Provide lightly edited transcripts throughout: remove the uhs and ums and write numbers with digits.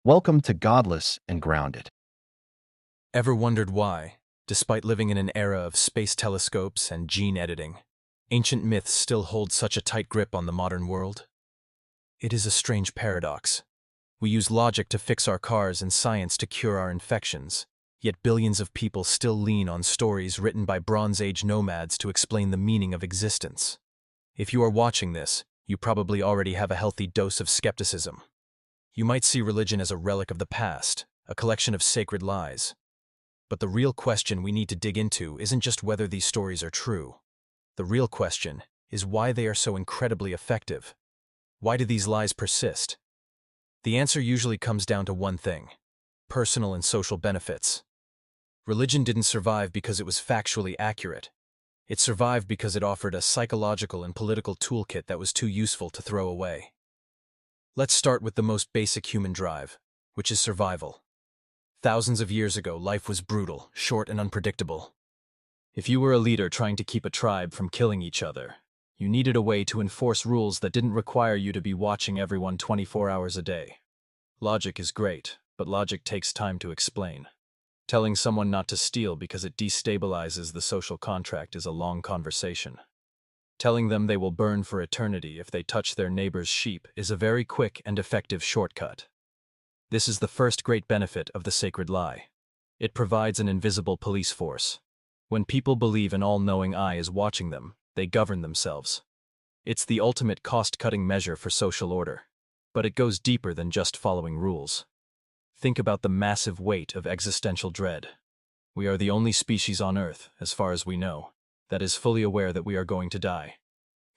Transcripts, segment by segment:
Welcome to Godless and Grounded. Ever wondered why, despite living in an era of space telescopes and gene editing, ancient myths still hold such a tight grip on the modern world? It is a strange paradox. We use logic to fix our cars and science to cure our infections, yet billions of people still lean on stories written by Bronze Age nomads to explain the meaning of existence. If you are watching this, you probably already have a healthy dose of skepticism. You might see religion as a relic of the past, a collection of sacred lies. But the real question we need to dig into isn't just whether these stories are true. The real question is why they are so incredibly effective. Why do these lies persist? The answer usually comes down to one thing: personal and social benefits. Religion didn't survive because it was factually accurate. It survived because it offered a psychological and political toolkit that was too useful to throw away. Let's start with the most basic human drive, which is survival. Thousands of years ago, life was brutal, short, and unpredictable. If you were a leader trying to keep a tribe from killing each other, you needed a way to enforce rules that didn't require you to be watching everyone 24 hours a day. Logic is great, but logic takes time to explain. Telling someone not to steal because it destabilizes the social contract is a long conversation. Telling them they will burn for eternity if they touch their neighbor's sheep is a very quick and effective shortcut. This is the first great benefit of the sacred lie. It provides an invisible police force. When people believe an all-knowing eye is watching them, they govern themselves. It's the ultimate cost-cutting measure for social order. But it goes deeper than just following rules. Think about the massive weight of existential dread. We are the only species on Earth, as far as we know, that is fully aware that we are going to die.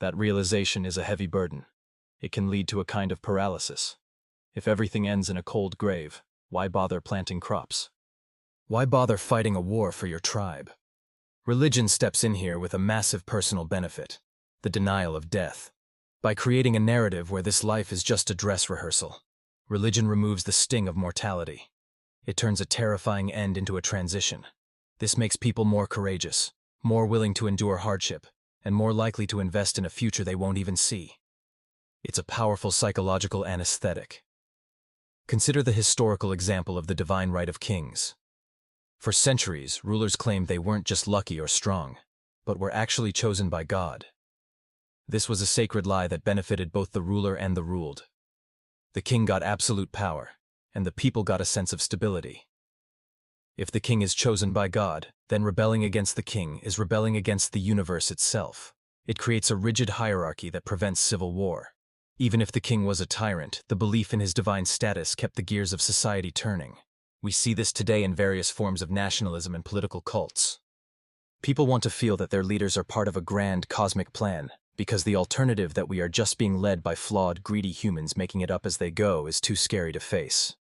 That realization is a heavy burden. It can lead to a kind of paralysis. If everything ends in a cold grave, why bother planting crops? Why bother fighting a war for your tribe? Religion steps in here with a massive personal benefit: the denial of death. By creating a narrative where this life is just a dress rehearsal, religion removes the sting of mortality. It turns a terrifying end into a transition. This makes people more courageous, more willing to endure hardship, and more likely to invest in a future they won't even see. It's a powerful psychological anesthetic. Consider the historical example of the divine right of kings. For centuries, rulers claimed they weren't just lucky or strong, but were actually chosen by God. This was a sacred lie that benefited both the ruler and the ruled. The king got absolute power, and the people got a sense of stability. If the king is chosen by God, then rebelling against the king is rebelling against the universe itself. It creates a rigid hierarchy that prevents civil war. Even if the king was a tyrant, the belief in his divine status kept the gears of society turning. We see this today in various forms of nationalism and political cults. People want to feel that their leaders are part of a grand cosmic plan, because the alternative that we are just being led by flawed, greedy humans making it up as they go is too scary to face.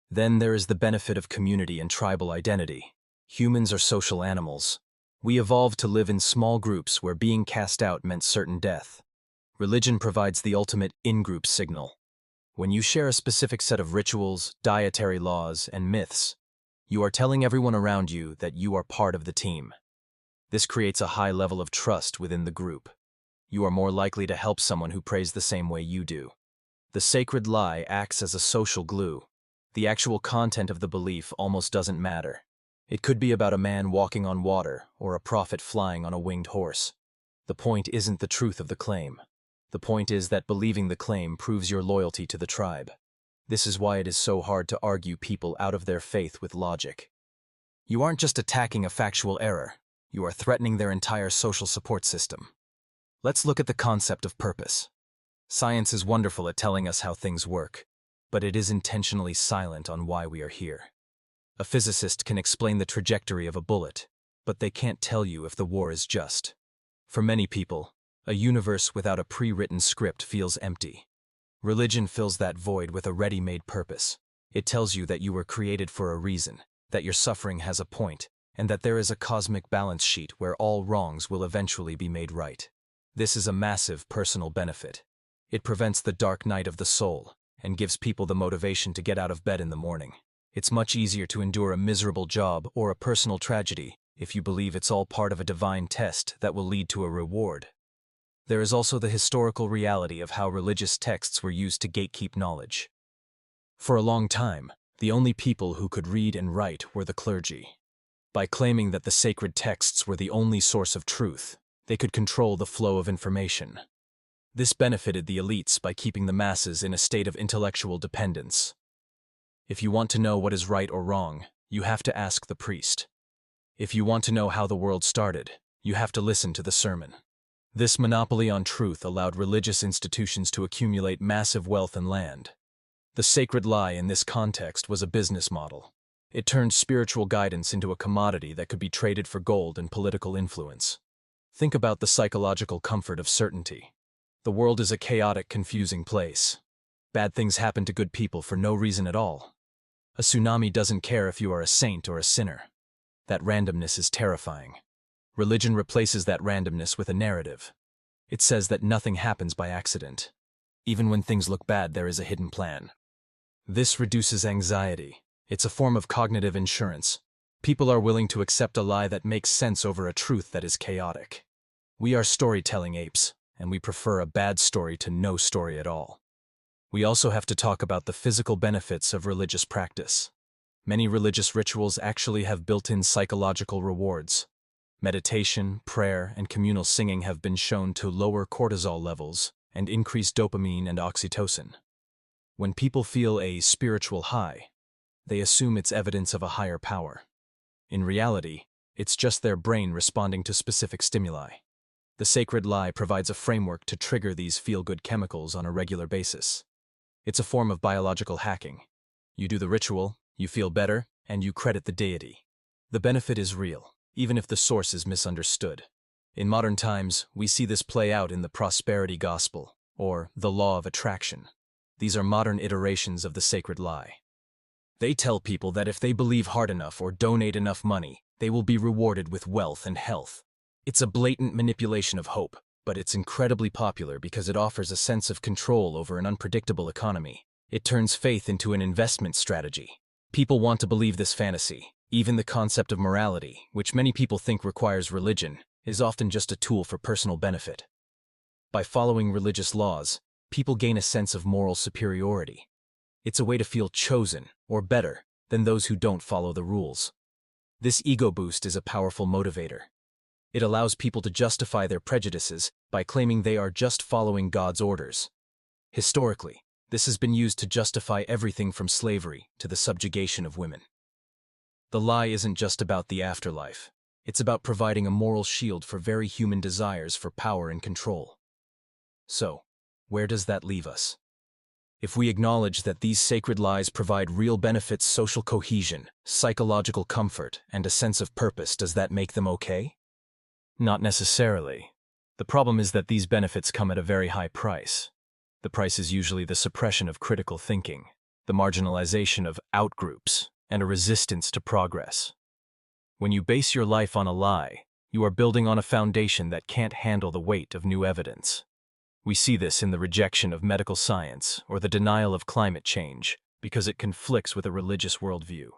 Then there is the benefit of community and tribal identity. Humans are social animals. We evolved to live in small groups where being cast out meant certain death. Religion provides the ultimate in-group signal. When you share a specific set of rituals, dietary laws, and myths, you are telling everyone around you that you are part of the team. This creates a high level of trust within the group. You are more likely to help someone who prays the same way you do. The sacred lie acts as a social glue. The actual content of the belief almost doesn't matter. It could be about a man walking on water or a prophet flying on a winged horse. The point isn't the truth of the claim. The point is that believing the claim proves your loyalty to the tribe. This is why it is so hard to argue people out of their faith with logic. You aren't just attacking a factual error. You are threatening their entire social support system. Let's look at the concept of purpose. Science is wonderful at telling us how things work, but it is intentionally silent on why we are here. A physicist can explain the trajectory of a bullet, but they can't tell you if the war is just. For many people, a universe without a pre-written script feels empty. Religion fills that void with a ready-made purpose. It tells you that you were created for a reason, that your suffering has a point, and that there is a cosmic balance sheet where all wrongs will eventually be made right. This is a massive personal benefit. It prevents the dark night of the soul and gives people the motivation to get out of bed in the morning. It's much easier to endure a miserable job or a personal tragedy if you believe it's all part of a divine test that will lead to a reward. There is also the historical reality of how religious texts were used to gatekeep knowledge. For a long time, the only people who could read and write were the clergy. By claiming that the sacred texts were the only source of truth, they could control the flow of information. This benefited the elites by keeping the masses in a state of intellectual dependence. If you want to know what is right or wrong, you have to ask the priest. If you want to know how the world started, you have to listen to the sermon. This monopoly on truth allowed religious institutions to accumulate massive wealth and land. The sacred lie in this context was a business model. It turned spiritual guidance into a commodity that could be traded for gold and political influence. Think about the psychological comfort of certainty. The world is a chaotic, confusing place. Bad things happen to good people for no reason at all. A tsunami doesn't care if you are a saint or a sinner. That randomness is terrifying. Religion replaces that randomness with a narrative. It says that nothing happens by accident. Even when things look bad, there is a hidden plan. This reduces anxiety. It's a form of cognitive insurance. People are willing to accept a lie that makes sense over a truth that is chaotic. We are storytelling apes, and we prefer a bad story to no story at all. We also have to talk about the physical benefits of religious practice. Many religious rituals actually have built-in psychological rewards. Meditation, prayer, and communal singing have been shown to lower cortisol levels and increase dopamine and oxytocin. When people feel a spiritual high, they assume it's evidence of a higher power. In reality, it's just their brain responding to specific stimuli. The sacred lie provides a framework to trigger these feel-good chemicals on a regular basis. It's a form of biological hacking. You do the ritual, you feel better, and you credit the deity. The benefit is real, even if the source is misunderstood. In modern times, we see this play out in the prosperity gospel, or the law of attraction. These are modern iterations of the sacred lie. They tell people that if they believe hard enough or donate enough money, they will be rewarded with wealth and health. It's a blatant manipulation of hope, but it's incredibly popular because it offers a sense of control over an unpredictable economy. It turns faith into an investment strategy. People want to believe this fantasy. Even the concept of morality, which many people think requires religion, is often just a tool for personal benefit. By following religious laws, people gain a sense of moral superiority. It's a way to feel chosen, or better, than those who don't follow the rules. This ego boost is a powerful motivator. It allows people to justify their prejudices by claiming they are just following God's orders. Historically, this has been used to justify everything from slavery to the subjugation of women. The lie isn't just about the afterlife. It's about providing a moral shield for very human desires for power and control. So, where does that leave us? If we acknowledge that these sacred lies provide real benefits, social cohesion, psychological comfort, and a sense of purpose, does that make them okay? Not necessarily. The problem is that these benefits come at a very high price. The price is usually the suppression of critical thinking, the marginalization of outgroups, and a resistance to progress. When you base your life on a lie, you are building on a foundation that can't handle the weight of new evidence. We see this in the rejection of medical science or the denial of climate change because it conflicts with a religious worldview.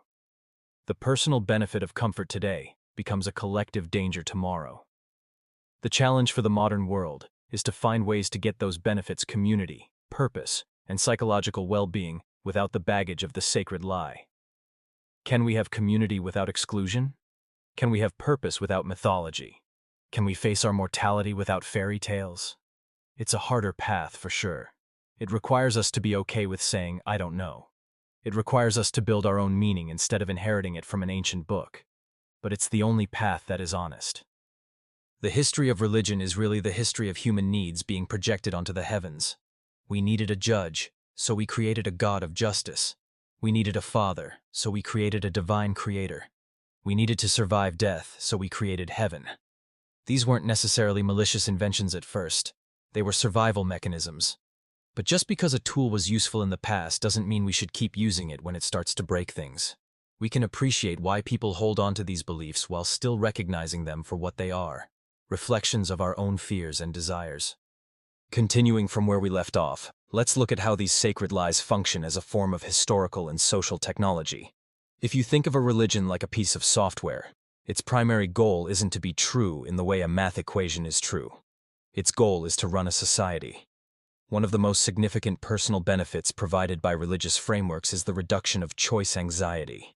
The personal benefit of comfort today becomes a collective danger tomorrow. The challenge for the modern world is to find ways to get those benefits community, purpose, and psychological well-being without the baggage of the sacred lie. Can we have community without exclusion? Can we have purpose without mythology? Can we face our mortality without fairy tales? It's a harder path for sure. It requires us to be okay with saying, I don't know. It requires us to build our own meaning instead of inheriting it from an ancient book. But it's the only path that is honest. The history of religion is really the history of human needs being projected onto the heavens. We needed a judge, so we created a God of justice. We needed a father, so we created a divine creator. We needed to survive death, so we created heaven. These weren't necessarily malicious inventions at first. They were survival mechanisms. But just because a tool was useful in the past doesn't mean we should keep using it when it starts to break things. We can appreciate why people hold on to these beliefs while still recognizing them for what they are, reflections of our own fears and desires. Continuing from where we left off, let's look at how these sacred lies function as a form of historical and social technology. If you think of a religion like a piece of software, its primary goal isn't to be true in the way a math equation is true. Its goal is to run a society. One of the most significant personal benefits provided by religious frameworks is the reduction of choice anxiety.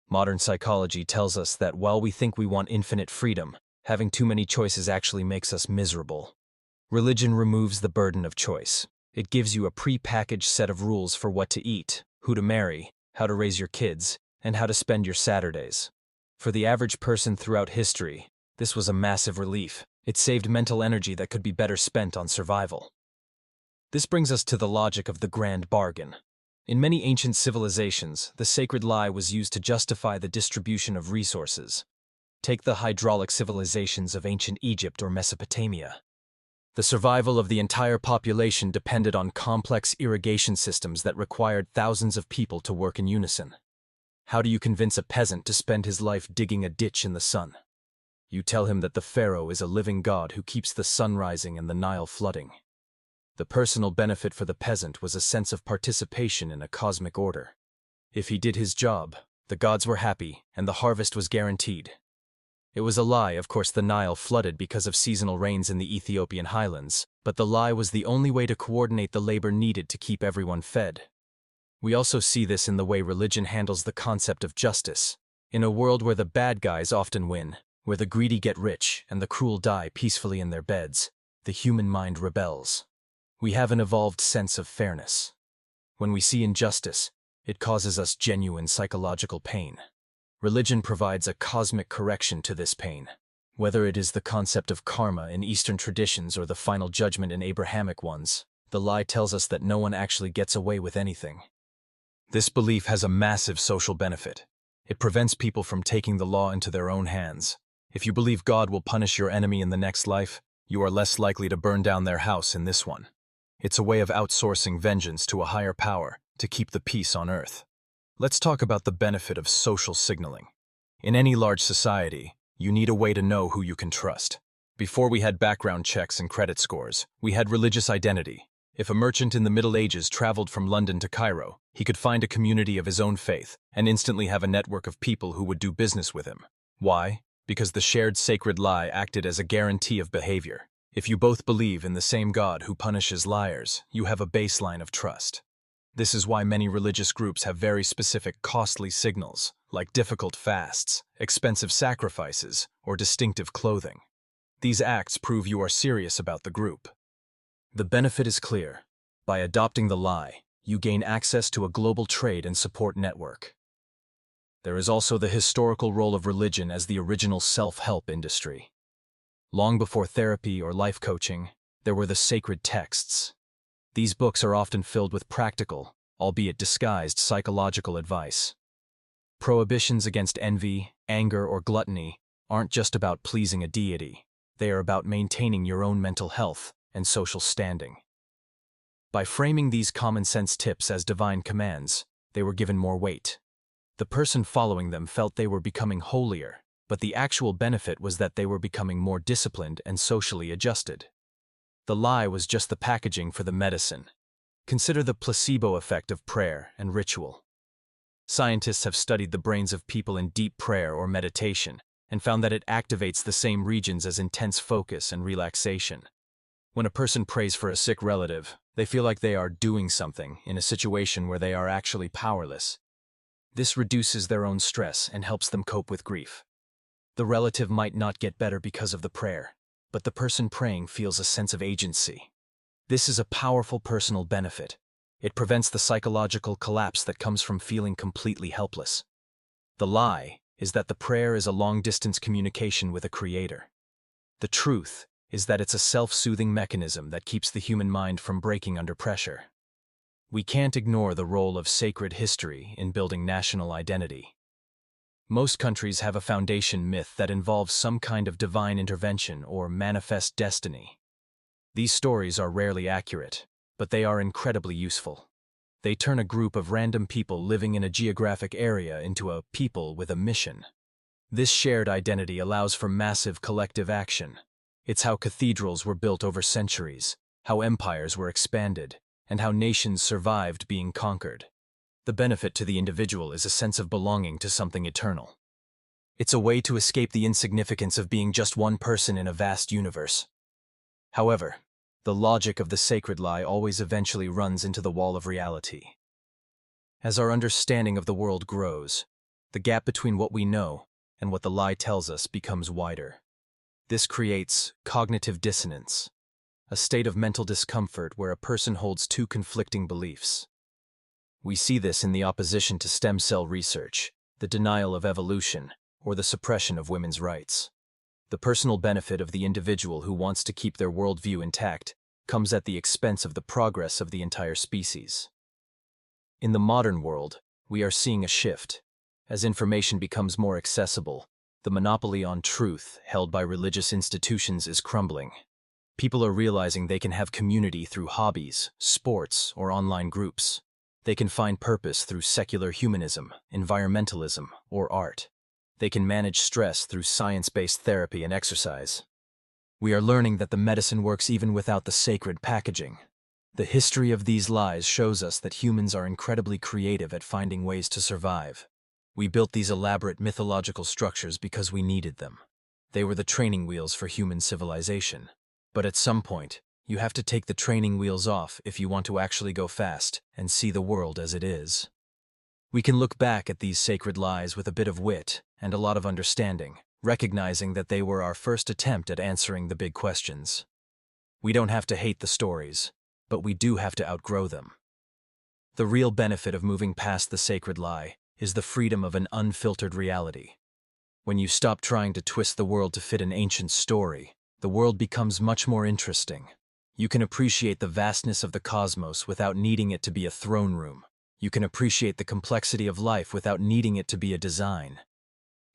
Modern psychology tells us that while we think we want infinite freedom, having too many choices actually makes us miserable. Religion removes the burden of choice. It gives you a pre-packaged set of rules for what to eat, who to marry, how to raise your kids, and how to spend your Saturdays. For the average person throughout history, this was a massive relief. It saved mental energy that could be better spent on survival. This brings us to the logic of the grand bargain. In many ancient civilizations, the sacred lie was used to justify the distribution of resources. Take the hydraulic civilizations of ancient Egypt or Mesopotamia. The survival of the entire population depended on complex irrigation systems that required thousands of people to work in unison. How do you convince a peasant to spend his life digging a ditch in the sun? You tell him that the pharaoh is a living god who keeps the sun rising and the Nile flooding. The personal benefit for the peasant was a sense of participation in a cosmic order. If he did his job, the gods were happy and the harvest was guaranteed. It was a lie, of course. The Nile flooded because of seasonal rains in the Ethiopian highlands, but the lie was the only way to coordinate the labor needed to keep everyone fed. We also see this in the way religion handles the concept of justice. In a world where the bad guys often win, where the greedy get rich and the cruel die peacefully in their beds, the human mind rebels. We have an evolved sense of fairness. When we see injustice, it causes us genuine psychological pain. Religion provides a cosmic correction to this pain. Whether it is the concept of karma in Eastern traditions or the final judgment in Abrahamic ones, the lie tells us that no one actually gets away with anything. This belief has a massive social benefit. It prevents people from taking the law into their own hands. If you believe God will punish your enemy in the next life, you are less likely to burn down their house in this one. It's a way of outsourcing vengeance to a higher power to keep the peace on earth. Let's talk about the benefit of social signaling. In any large society, you need a way to know who you can trust. Before we had background checks and credit scores, we had religious identity. If a merchant in the Middle Ages traveled from London to Cairo, he could find a community of his own faith and instantly have a network of people who would do business with him. Why? Because the shared sacred lie acted as a guarantee of behavior. If you both believe in the same God who punishes liars, you have a baseline of trust. This is why many religious groups have very specific costly signals, like difficult fasts, expensive sacrifices, or distinctive clothing. These acts prove you are serious about the group. The benefit is clear. By adopting the lie, you gain access to a global trade and support network. There is also the historical role of religion as the original self-help industry. Long before therapy or life coaching, there were the sacred texts. These books are often filled with practical, albeit disguised, psychological advice. Prohibitions against envy, anger, or gluttony aren't just about pleasing a deity. They are about maintaining your own mental health and social standing. By framing these common-sense tips as divine commands, they were given more weight. The person following them felt they were becoming holier, but the actual benefit was that they were becoming more disciplined and socially adjusted. The lie was just the packaging for the medicine. Consider the placebo effect of prayer and ritual. Scientists have studied the brains of people in deep prayer or meditation and found that it activates the same regions as intense focus and relaxation. When a person prays for a sick relative, they feel like they are doing something in a situation where they are actually powerless. This reduces their own stress and helps them cope with grief. The relative might not get better because of the prayer, but the person praying feels a sense of agency. This is a powerful personal benefit. It prevents the psychological collapse that comes from feeling completely helpless. The lie is that the prayer is a long-distance communication with a creator. The truth is that it's a self-soothing mechanism that keeps the human mind from breaking under pressure. We can't ignore the role of sacred history in building national identity. Most countries have a foundation myth that involves some kind of divine intervention or manifest destiny. These stories are rarely accurate, but they are incredibly useful. They turn a group of random people living in a geographic area into a people with a mission. This shared identity allows for massive collective action. It's how cathedrals were built over centuries, how empires were expanded, and how nations survived being conquered. The benefit to the individual is a sense of belonging to something eternal. It's a way to escape the insignificance of being just one person in a vast universe. However, The logic of the sacred lie always eventually runs into the wall of reality. As our understanding of the world grows, the gap between what we know and what the lie tells us becomes wider. This creates cognitive dissonance, a state of mental discomfort where a person holds two conflicting beliefs. We see this in the opposition to stem cell research, the denial of evolution, or the suppression of women's rights. The personal benefit of the individual who wants to keep their worldview intact comes at the expense of the progress of the entire species. In the modern world, we are seeing a shift. As information becomes more accessible, the monopoly on truth held by religious institutions is crumbling. People are realizing they can have community through hobbies, sports, or online groups. They can find purpose through secular humanism, environmentalism, or art. They can manage stress through science-based therapy and exercise. We are learning that the medicine works even without the sacred packaging. The history of these lies shows us that humans are incredibly creative at finding ways to survive. We built these elaborate mythological structures because we needed them. They were the training wheels for human civilization. But at some point, you have to take the training wheels off if you want to actually go fast and see the world as it is. We can look back at these sacred lies with a bit of wit and a lot of understanding, recognizing that they were our first attempt at answering the big questions. We don't have to hate the stories, but we do have to outgrow them. The real benefit of moving past the sacred lie is the freedom of an unfiltered reality. When you stop trying to twist the world to fit an ancient story, the world becomes much more interesting. You can appreciate the vastness of the cosmos without needing it to be a throne room. You can appreciate the complexity of life without needing it to be a design.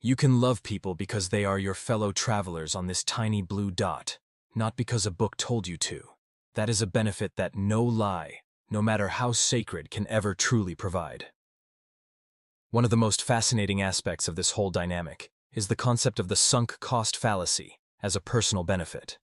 You can love people because they are your fellow travelers on this tiny blue dot, not because a book told you to. That is a benefit that no lie, no matter how sacred, can ever truly provide. One of the most fascinating aspects of this whole dynamic is the concept of the sunk cost fallacy as a personal benefit.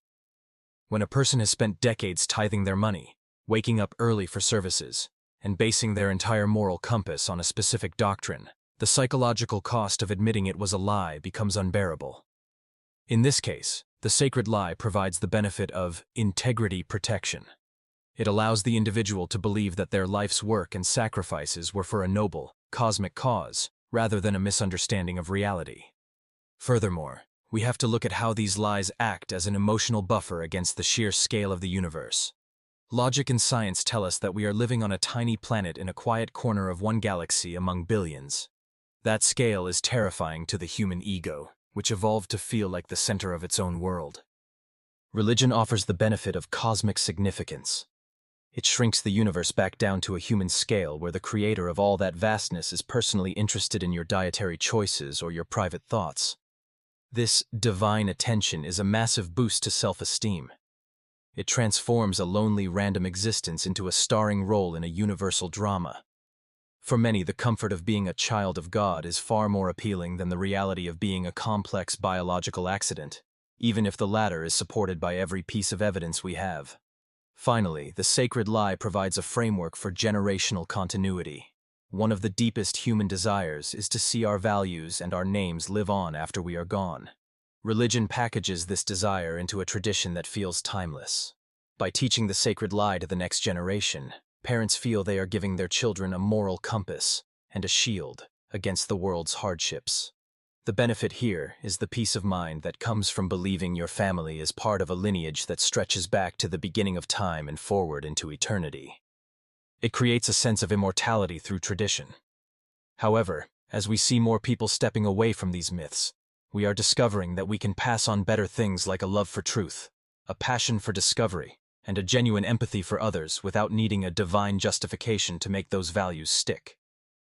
When a person has spent decades tithing their money, waking up early for services, and basing their entire moral compass on a specific doctrine, the psychological cost of admitting it was a lie becomes unbearable. In this case, the sacred lie provides the benefit of integrity protection. It allows the individual to believe that their life's work and sacrifices were for a noble, cosmic cause, rather than a misunderstanding of reality. Furthermore, we have to look at how these lies act as an emotional buffer against the sheer scale of the universe. Logic and science tell us that we are living on a tiny planet in a quiet corner of one galaxy among billions. That scale is terrifying to the human ego, which evolved to feel like the center of its own world. Religion offers the benefit of cosmic significance. It shrinks the universe back down to a human scale where the creator of all that vastness is personally interested in your dietary choices or your private thoughts. This divine attention is a massive boost to self-esteem. It transforms a lonely random existence into a starring role in a universal drama. For many, the comfort of being a child of God is far more appealing than the reality of being a complex biological accident, even if the latter is supported by every piece of evidence we have. Finally, the sacred lie provides a framework for generational continuity. One of the deepest human desires is to see our values and our names live on after we are gone. Religion packages this desire into a tradition that feels timeless. By teaching the sacred lie to the next generation, parents feel they are giving their children a moral compass and a shield against the world's hardships. The benefit here is the peace of mind that comes from believing your family is part of a lineage that stretches back to the beginning of time and forward into eternity. It creates a sense of immortality through tradition. However, as we see more people stepping away from these myths, we are discovering that we can pass on better things like a love for truth, a passion for discovery, and a genuine empathy for others without needing a divine justification to make those values stick.